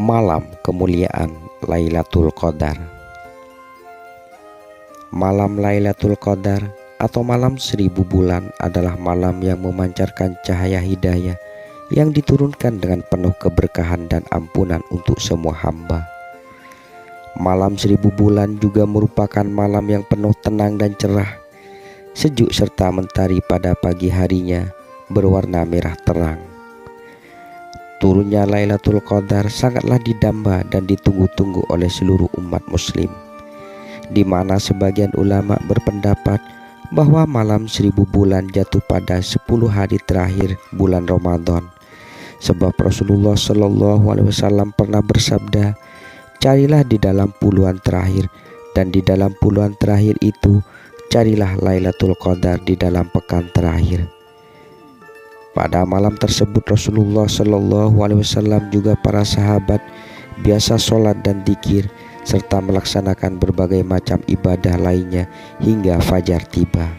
Malam kemuliaan Lailatul Qadar. Malam Lailatul Qadar atau malam 1000 bulan adalah malam yang memancarkan cahaya hidayah yang diturunkan dengan penuh keberkahan dan ampunan untuk semua hamba. Malam 1000 bulan juga merupakan malam yang penuh tenang dan cerah, sejuk serta mentari pada pagi harinya berwarna merah terang. Turunnya Lailatul Qadar sangatlah didamba dan ditunggu-tunggu oleh seluruh umat muslim, di mana sebagian ulama berpendapat bahwa malam 1000 bulan jatuh pada 10 hari terakhir bulan Ramadan. Sebab Rasulullah SAW pernah bersabda, carilah di dalam puluhan terakhir, dan di dalam puluhan terakhir itu carilah Lailatul Qadar di dalam pekan terakhir. Pada malam tersebut Rasulullah SAW juga para sahabat biasa sholat dan dzikir serta melaksanakan berbagai macam ibadah lainnya hingga fajar tiba.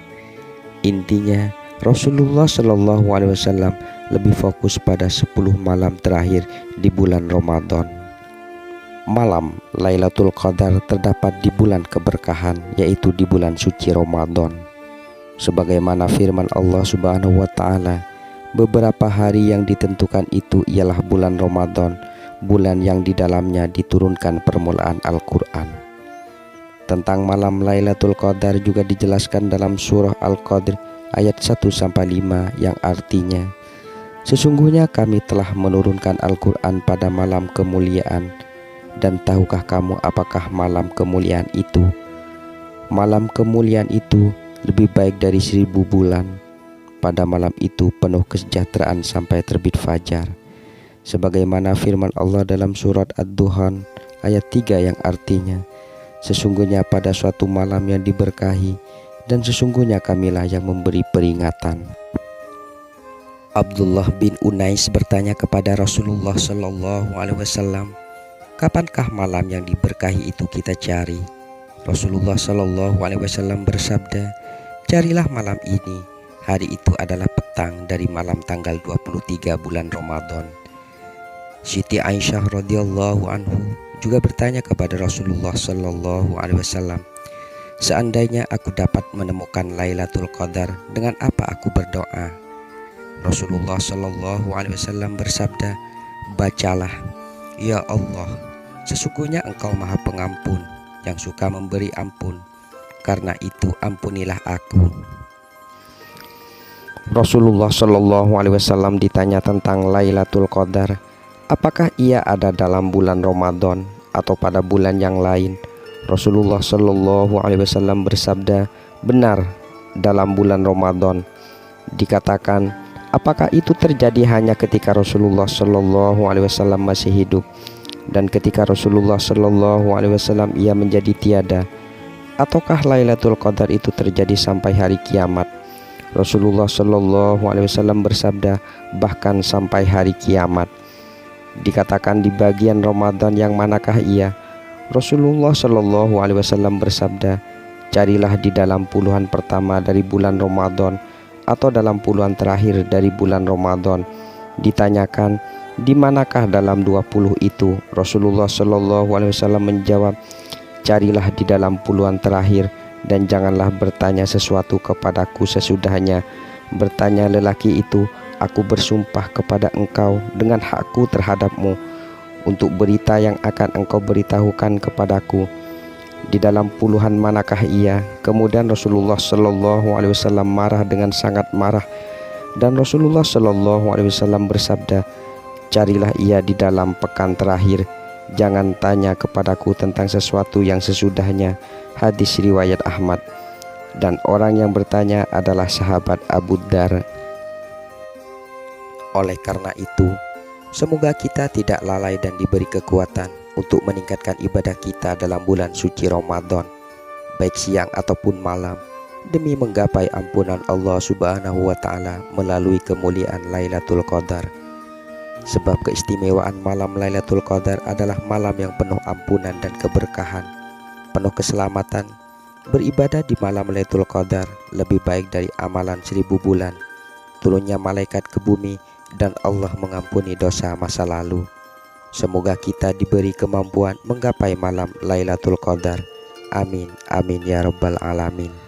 Intinya Rasulullah SAW lebih fokus pada 10 malam terakhir di bulan Ramadan. Malam Lailatul Qadar terdapat di bulan keberkahan, yaitu di bulan suci Ramadan. Sebagaimana firman Allah Subhanahu wa Ta'ala, beberapa hari yang ditentukan itu ialah bulan Ramadan, bulan yang di dalamnya diturunkan permulaan Al-Quran. Tentang malam Lailatul Qadar juga dijelaskan dalam surah Al-Qadr ayat 1-5 yang artinya, sesungguhnya kami telah menurunkan Al-Quran pada malam kemuliaan, dan tahukah kamu apakah malam kemuliaan itu? Malam kemuliaan itu lebih baik dari 1000 bulan. Pada malam itu penuh kesejahteraan sampai terbit fajar. Sebagaimana firman Allah dalam surat Ad-Duhan ayat 3 yang artinya, sesungguhnya pada suatu malam yang diberkahi, dan sesungguhnya kamilah yang memberi peringatan. Abdullah bin Unais bertanya kepada Rasulullah SAW, kapankah malam yang diberkahi itu kita cari? Rasulullah SAW bersabda, carilah malam ini. Hari itu adalah petang dari malam tanggal 23 bulan Ramadan. Siti Aisyah radhiyallahu anhu juga bertanya kepada Rasulullah SAW, seandainya aku dapat menemukan Lailatul Qadar, dengan apa aku berdoa? Rasulullah SAW bersabda, bacalah, ya Allah, sesungguhnya Engkau Maha Pengampun yang suka memberi ampun, karena itu ampunilah aku. Rasulullah SAW ditanya tentang Lailatul Qadar, apakah ia ada dalam bulan Ramadan atau pada bulan yang lain? Rasulullah SAW bersabda, benar, dalam bulan Ramadan. Dikatakan, apakah itu terjadi hanya ketika Rasulullah SAW masih hidup, dan ketika Rasulullah SAW ia menjadi tiada, ataukah Lailatul Qadar itu terjadi sampai hari kiamat? Rasulullah SAW bersabda, bahkan sampai hari kiamat. Dikatakan di bagian Ramadan yang manakah ia? Rasulullah SAW bersabda, carilah di dalam puluhan pertama dari bulan Ramadan atau dalam puluhan terakhir dari bulan Ramadan. Ditanyakan, di manakah dalam 20 itu? Rasulullah SAW menjawab, carilah di dalam puluhan terakhir, dan janganlah bertanya sesuatu kepadaku sesudahnya. Bertanya lelaki itu, aku bersumpah kepada engkau dengan hakku terhadapmu untuk berita yang akan engkau beritahukan kepadaku. Di dalam puluhan manakah ia? Kemudian Rasulullah SAW marah dengan sangat marah, dan Rasulullah SAW bersabda, carilah ia di dalam pekan terakhir. Jangan tanya kepadaku tentang sesuatu yang sesudahnya. Hadis riwayat Ahmad. Dan orang yang bertanya adalah sahabat Abu Dar. Oleh karena itu, semoga kita tidak lalai dan diberi kekuatan untuk meningkatkan ibadah kita dalam bulan suci Ramadan, baik siang ataupun malam, demi menggapai ampunan Allah Subhanahu wa Ta'ala melalui kemuliaan Lailatul Qadar. Sebab keistimewaan malam Lailatul Qadar adalah malam yang penuh ampunan dan keberkahan, penuh keselamatan. Beribadah di malam Lailatul Qadar lebih baik dari amalan 1000 bulan. Turunnya malaikat ke bumi dan Allah mengampuni dosa masa lalu. Semoga kita diberi kemampuan menggapai malam Lailatul Qadar. Amin, amin ya rabbal alamin.